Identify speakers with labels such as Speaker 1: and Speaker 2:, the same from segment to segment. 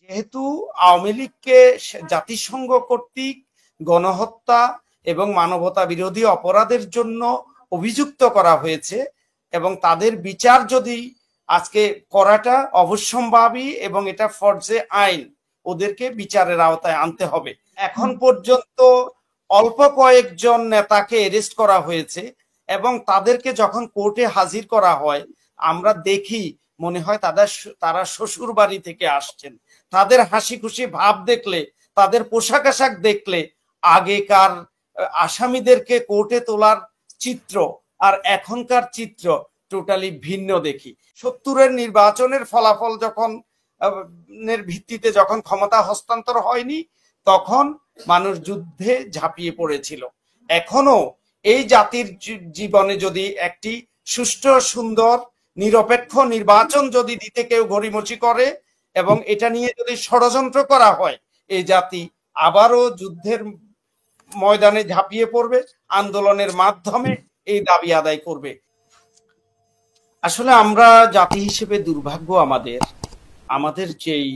Speaker 1: যেহেতু আওয়ামী লীগকে জাতিসংঘ কর্তৃক গণহত্যা এবং মানবতা বিরোধী অপরাধের জন্য অভিযুক্ত করা হয়েছে এবং তাদের বিচার যদি আজকে করাটা অবশ্যম্ভাবী এবং এটা ফরজে আইন, ওদেরকে বিচারের আওতায় আনতে হবে। এখন পর্যন্ত অল্প কয়েকজন নেতাকে অ্যারেস্ট করা হয়েছে এবং তাদেরকে যখন কোর্টে হাজির করা হয় আমরা দেখি মনে হয় তারা শ্বশুর বাড়ি থেকে আসছেন। তাদের হাসি খুশি ভাব দেখলে, তাদের পোশাক আশাক দেখলে আগেকার আসামিদেরকে কোর্টে তোলার চিত্র আর এখনকার চিত্র টোটালি ভিন্ন দেখি। ৭০-এর নির্বাচনের ফলাফল যখন ভিত্তিতে যখন ক্ষমতা হস্তান্তর হয়নি তখন মানুষ যুদ্ধে ঝাঁপিয়ে পড়েছিল। এখনো এই জাতির জীবনে যদি একটি সুষ্ঠু সুন্দর নিরপেক্ষ নির্বাচন যদি দিতে কেউ গড়িমসি করে এবং এটা নিয়ে যদি ষড়যন্ত্র করা হয়, এই জাতি আবারও যুদ্ধের ময়দানে ঝাঁপিয়ে পড়বে, আন্দোলনের মাধ্যমে এই দাবি আদায় করবে। আসলে আমরা জাতি হিসেবে দুর্ভাগ্য আমাদের যেই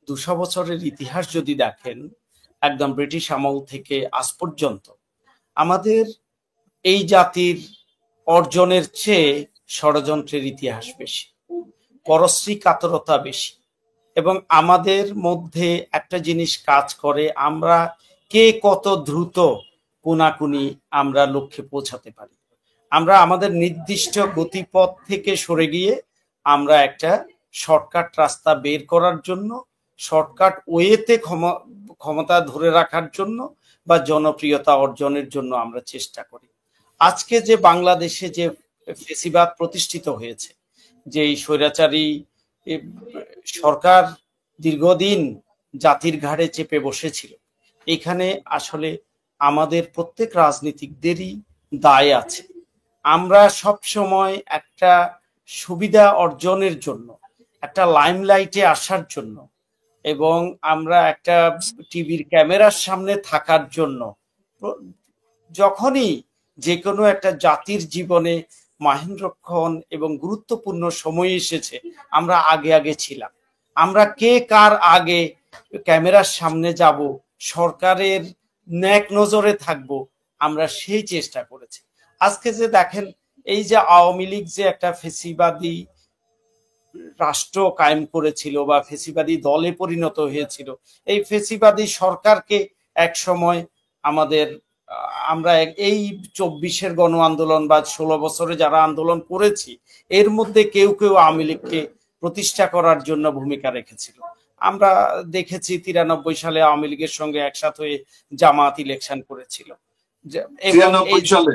Speaker 1: ২০০ বছরের ইতিহাস যদি দেখেন একদম ব্রিটিশ আমল থেকে আজ পর্যন্ত আমাদের এই জাতির অর্জনের চেয়ে ষড়যন্ত্রের ইতিহাস বেশি, পরশ্রী কাতরতা বেশি এবং আমাদের মধ্যে একটা জিনিস কাজ করে, আমরা কে কত দ্রুত কোনাকুনি আমরা লক্ষ্যে পৌঁছাতে পারি। আমরা আমাদের নির্দিষ্ট গতিপথ থেকে সরে গিয়ে আমরা একটা শর্টকাট রাস্তা বের করার জন্য, শর্টকাট ওয়েতে ক্ষমতা ধরে রাখার জন্য বা জনপ্রিয়তা অর্জনের জন্য আমরা চেষ্টা করি। আজকে যে বাংলাদেশে যে ফেসিবাদ প্রতিষ্ঠিত হয়েছে, যে স্বৈরাচারী সরকার দীর্ঘদিন জাতির ঘাড়ে চেপে বসেছিল, এখানে আসলে আমাদের প্রত্যেক রাজনীতিকদেরই দায় আছে। আমরা সব সময় একটা সুবিধা অর্জনের জন্য, একটা লাইমলাইটে আসার জন্য এবং আমরা একটা টিভির ক্যামেরার সামনে থাকার জন্য যখনই যে কোনো একটা জাতির জীবনে মাহেন্দ্রক্ষণ এবং গুরুত্বপূর্ণ সময় এসেছে আমরা আগে ছিলাম। আমরা কে কার আগে ক্যামেরার সামনে যাব, সরকারের ন্যাক নজরে থাকব, আমরা সেই চেষ্টা করেছি। আজকে যে দেখেন এই যে আওয়ামী লীগ যে একটা ফেসিবাদী রাষ্ট্র কায়েম করেছিল বা ফেসিবাদী দলে পরিণত হয়েছিল, এই ফেসিবাদী সরকারকে এক সময় আমরা এই ২৪-এর গণ আন্দোলন বা ১৬ বছরে যারা আন্দোলন করেছি এর মধ্যে কেউ আওয়ামী লীগকে প্রতিষ্ঠা করার জন্য ভূমিকা রেখেছিল। আমরা দেখেছি ৯৩ সালে আওয়ামী লীগের সঙ্গে একসাথে হয়ে জামাত ইলেকশন করেছিল। ৯৩ সালে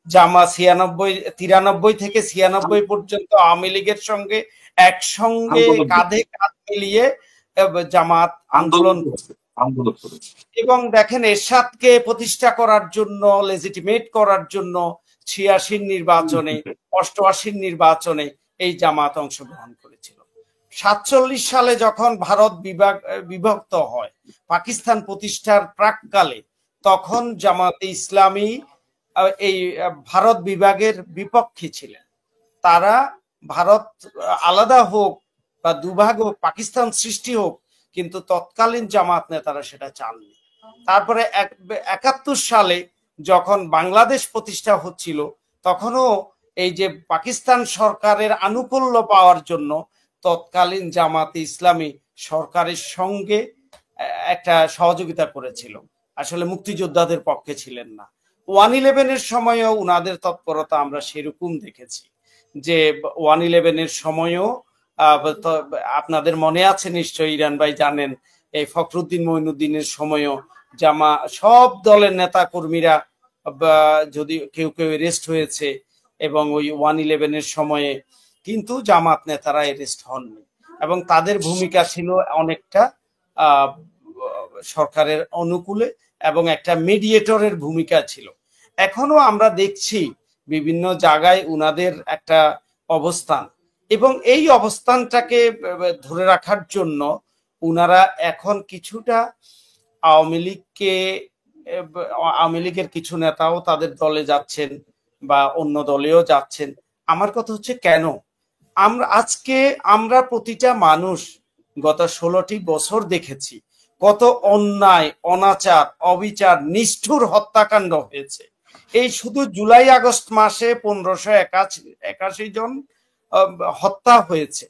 Speaker 1: জামা ৯৩ থেকে ৯৬ পর্যন্ত আওয়ামী লীগের সঙ্গে একসঙ্গে কাঁধে কাঁধ মিলিয়ে জামাত আন্দোলন এবং দেখেন এরশাদকে প্রতিষ্ঠা করার জন্য, লেজিটিমেট করার জন্য ৮৬ নির্বাচনে, ৮৮ নির্বাচনে এই জামাত অংশগ্রহণ করেছিল। ৪৭ সালে যখন ভারত বিভক্ত হয়, পাকিস্তান প্রতিষ্ঠার প্রাককালে, তখন জামাতে ইসলামী এই ভারত বিভাগের বিপক্ষে ছিলেন। তারা ভারত আলাদা হোক বা দুভাগ হোক, পাকিস্তান সৃষ্টি হোক, কিন্তু তৎকালীন জামাত নেতারা সেটা চাননি। তারপরে ৭১ সালে যখন বাংলাদেশ প্রতিষ্ঠা হচ্ছিল তখনও এই যে পাকিস্তান সরকারের আনুকূল্য পাওয়ার জন্য তৎকালীন জামাতে ইসলামী সরকারের সঙ্গে একটা সহযোগিতা করেছিল, আসলে মুক্তিযোদ্ধাদের পক্ষে ছিলেন না। ১১-এর সময়ও উনাদের তৎপরতা আমরা সেরকম দেখেছি, যে ১১-এর সময়ও আপনাদের মনে আছে নিশ্চয়ই, ইরান ভাই জানেন, এই ফখরুদ্দিন মঈনুদ্দিনের সময়ও সব দলের নেতা কর্মীরা যদি কেউ অ্যারেস্ট হয়েছে এবং ওই ১১-এর সময়ে কিন্তু জামাত নেতারা অ্যারেস্ট হননি এবং তাদের ভূমিকা ছিল অনেকটা সরকারের অনুকূলে এবং একটা মিডিয়েটরের ভূমিকা ছিল। এখনো আমরা দেখছি বিভিন্ন জায়গায় উনাদের একটা অবস্থান এবং এই অবস্থানটাকে ধরে রাখার জন্য উনারা এখন কিছুটা আওয়ামী লীগের কিছু নেতাও তাদের দলে যাচ্ছেন বা অন্য দলেও যাচ্ছেন। আমার কথা হচ্ছে কেন আমরা প্রতিটা মানুষ গত 16টি বছর দেখেছি কত অন্যায়, অনাচার, অবিচার, নিষ্ঠুর হত্যাকাণ্ড হয়েছে। এই শুধু জুলাই আগস্ট মাসে 1581 জন হত্যা হয়েছে।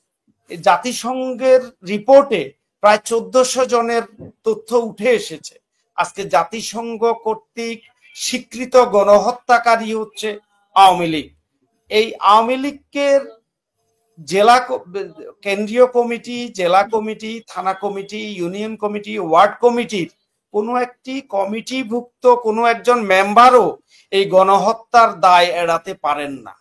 Speaker 1: জাতিসংঘের রিপোর্টে প্রায় 1400 জনের তথ্য উঠে এসেছে। আজকে জাতিসংঘ কর্তৃক স্বীকৃত গণহত্যাকারী হচ্ছে আওয়ামী লীগ। এই আওয়ামী লীগের জেলা কেন্দ্রীয় কমিটি, জেলা কমিটি, থানা কমিটি, ইউনিয়ন কমিটি, ওয়ার্ড কমিটির কোনো একটি কমিটিভুক্ত কোনো একজন মেম্বারও এই গণহত্যার দায় এড়াতে পারেন না।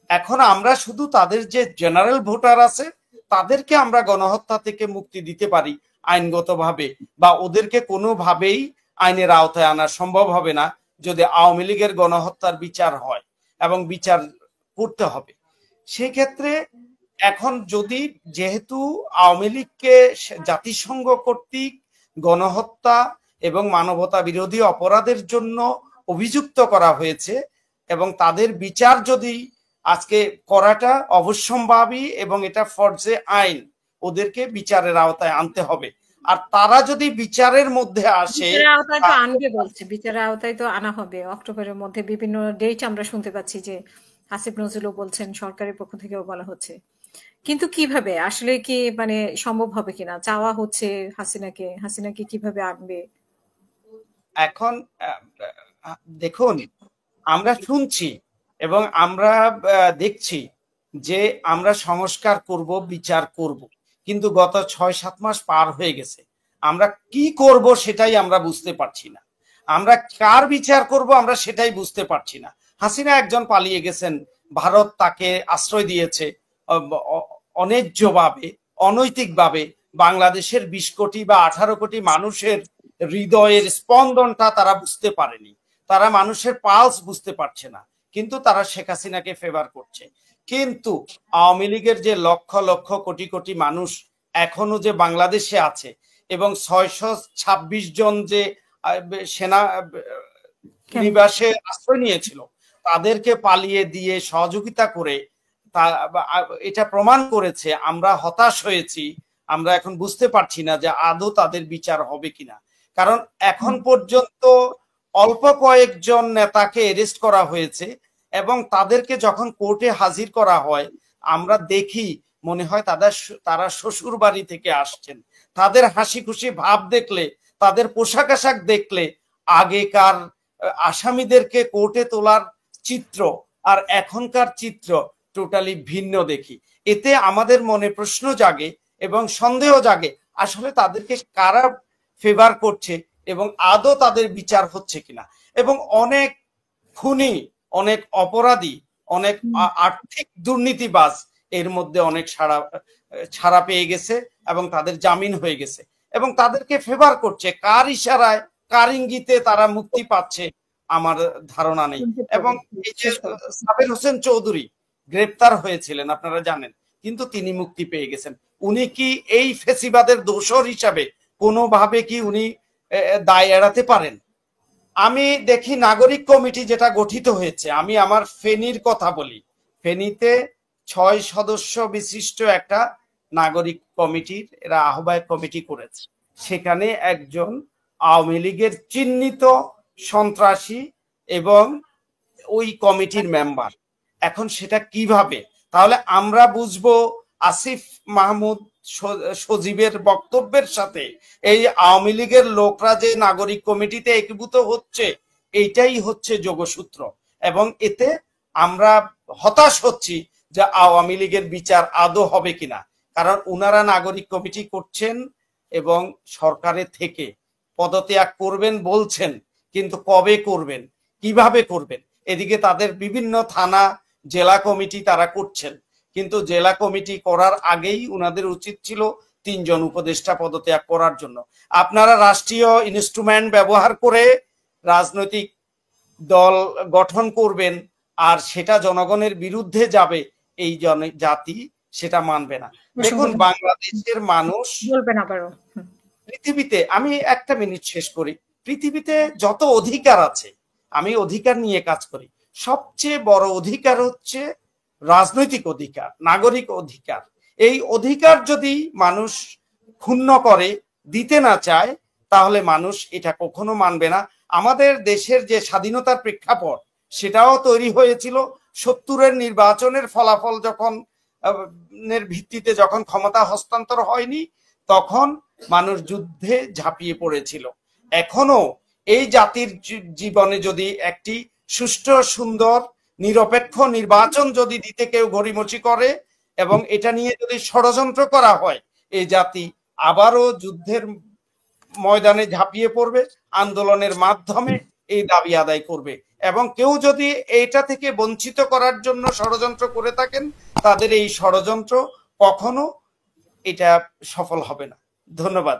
Speaker 1: এখন আমরা শুধু তাদের যে জেনারেল ভোটার আছে তাদেরকে আমরা গণহত্যা থেকে মুক্তি দিতে পারি আইনগতভাবে, বা ওদেরকে কোনোভাবেই আইনের আওতায় আনা সম্ভব হবে না যদি আওয়ামী লীগের গণহত্যার বিচার হয়, এবং বিচার করতে হবে। সেক্ষেত্রে এখন যদি যেহেতু আওয়ামী লীগকে জাতিসংঘ কর্তৃক গণহত্যা এবং মানবতা বিরোধী অপরাধের জন্য অভিযুক্ত করা হয়েছে, এবং তাদের বিচার যদি আজকে করাটা অবশ্যম্ভাবী, এবং এটা ফরজে আইন, ওদেরকে বিচারের আওতায় আনতে হবে। আর তারা যদি বিচারের মধ্যে আসে,
Speaker 2: বিচারের আওতায় তো আনা হবে। অক্টোবরের মধ্যে বিভিন্ন ডেট আমরা শুনতে পাচ্ছি যে আসিফ নজরুলও বলছেন, সরকারের পক্ষ থেকেও বলা হচ্ছে। কিন্তু কিভাবে আসলে কি মানে সম্ভব হবে কিনা? চাওয়া হচ্ছে হাসিনাকে কিভাবে আনবে?
Speaker 1: এখন দেখুন, আমরা শুনছি এবং আমরা দেখছি যে আমরা সংস্কার করব, বিচার করব, কিন্তু গত 6-7 মাস পার হয়ে গেছে। আমরা কি করব সেটাই আমরা বুঝতে পারছি না। আমরা কার বিচার করব আমরা সেটাই বুঝতে পারছি না। হাসিনা একজন পালিয়ে গেছেন, ভারত তাকে আশ্রয় দিয়েছে অন্যায্যভাবে, অনৈতিকভাবে। বাংলাদেশের 20 কোটি বা 18 কোটি মানুষের হৃদয়ের স্পন্দনটা তারা বুঝতে পারেনি, তারা মানুষের পালস বুঝতে পারছে না, কিন্তু তারা শেখ হাসিনাকে ফেভার করছে। কিন্তু আওয়ামী লীগের যে লক্ষ লক্ষ কোটি কোটি মানুষ এখনো যে বাংলাদেশে আছে, এবং 626 জন যে সেনা নিবাসে আশ্রয় নিয়েছিল, তাদেরকে পালিয়ে দিয়ে সহযোগিতা করে এটা প্রমাণ করেছে আমরা হতাশ হয়েছি। আমরা এখন বুঝতে পারছি না যে আদৌ তাদের বিচার হবে কিনা। কারণ এখন পর্যন্ত অল্প কয়েকজন নেতাকে অ্যারেস্ট করা হয়েছে, এবং তাদেরকে যখন কোর্টে হাজির করা হয় আমরা দেখি মনে হয় তারা শ্বশুর বাড়ি থেকে আসছেন। তাদের হাসি খুশি ভাব দেখলে, তাদের পোশাক আশাক দেখলে আগেকার আসামিদেরকে কোর্টে তোলার চিত্র আর এখনকার চিত্র টোটালি ভিন্ন দেখি। এতে আমাদের মনে প্রশ্ন জাগে এবং সন্দেহ জাগে আসলে তাদেরকে কারা ফেভার করছে এবং আদৌ তাদের বিচার হচ্ছে কিনা। এবং অনেক খুনি, অনেক অপরাধী, অনেক আর্থিক দুর্নীতিবাজ এর মধ্যে অনেক ছাড়া পেয়ে গেছে এবং তাদের জামিন হয়ে গেছে, এবং তাদেরকে ফেভার করছে। কার ইশারায়, কার ইঙ্গিতে তারা মুক্তি পাচ্ছে আমার ধারণা নেই। এবং এই যে সাবের হোসেন চৌধুরী গ্রেপ্তার হয়েছিলেন আপনারা জানেন, কিন্তু তিনি মুক্তি পেয়ে গেছেন। উনি কি এই ফেসিবাদের দোষর হিসাবে কোনোভাবে কি উনি দায় এড়াতে পারেন? আমি দেখি নাগরিক কমিটি যেটা গঠিত হয়েছে, আমি আমার ফেনীর কথা বলি, ফেনীতে 6 সদস্য বিশিষ্ট একটা নাগরিক কমিটির এরা আহ্বায়ক কমিটি করেছে। সেখানে একজন আওয়ামী লীগের চিহ্নিত সন্ত্রাসী এবং ওই কমিটির মেম্বার। এখন সেটা কিভাবে তাহলে আমরা বুঝবো? আসিফ মাহমুদ সজীবের বক্তব্যের সাথে এই আওয়ামী লীগের লোকরা যে নাগরিক কমিটিতে একীভূত হচ্ছে, এইটাই হচ্ছে যোগসূত্র। এবং এতে আমরা হতাশ হচ্ছি যে আওয়ামী লীগের বিচার আদৌ হবে কিনা। কারণ উনারা নাগরিক কমিটি করছেন এবং সরকারের থেকে পদত্যাগ করবেন বলছেন, কিন্তু কবে করবেন, কিভাবে করবেন? এদিকে তাদের বিভিন্ন থানা, জেলা কমিটি তারা করছেন, কিন্তু জেলা কমিটি করার আগেই উনাদের উচিত ছিল 3 জন উপদেষ্টা পদত্যাগ করার জন্য। আপনারা রাষ্ট্রীয় ইনস্ট্রুমেন্ট ব্যবহার করে রাজনৈতিক দল গঠন করবেন, আর সেটা জনগণের বিরুদ্ধে যাবে, এই জাতি সেটা মানবে না। দেখুন, বাংলাদেশের মানুষ পৃথিবীতে, আমি একটা মিনিট শেষ করি, পৃথিবীতে যত অধিকার আছে, আমি অধিকার নিয়ে কাজ করি, সবচেয়ে বড় অধিকার হচ্ছে রাজনৈতিক অধিকার, নাগরিক অধিকার, এই অধিকার যদি মানুষ ক্ষুণ্ণ করে, দিতে না চায়, তাহলে মানুষ এটা কখনো মানবে না। আমাদের দেশের যে স্বাধীনতার প্রেক্ষাপট, সেটাও তৈরি হয়েছিল ৭০-এর নির্বাচনের ফলাফল যখন ভিত্তিতে যখন ক্ষমতা হস্তান্তর হয়নি, তখন মানুষ যুদ্ধে ঝাঁপিয়ে পড়েছিল। এখনো এই জাতির জীবনে যদি একটি সুষ্ঠু, সুন্দর, নিরপেক্ষ নির্বাচন যদি দিতে কেউ গড়িমসি করে এবং এটা নিয়ে যদি ষড়যন্ত্র করা হয়, এই জাতি আবারও যুদ্ধের ময়দানে ঝাঁপিয়ে পড়বে, আন্দোলনের মাধ্যমে এই দাবি আদায় করবে। এবং কেউ যদি এইটা থেকে বঞ্চিত করার জন্য ষড়যন্ত্র করে থাকেন, তাদের এই ষড়যন্ত্র কখনো এটা সফল হবে না। ধন্যবাদ।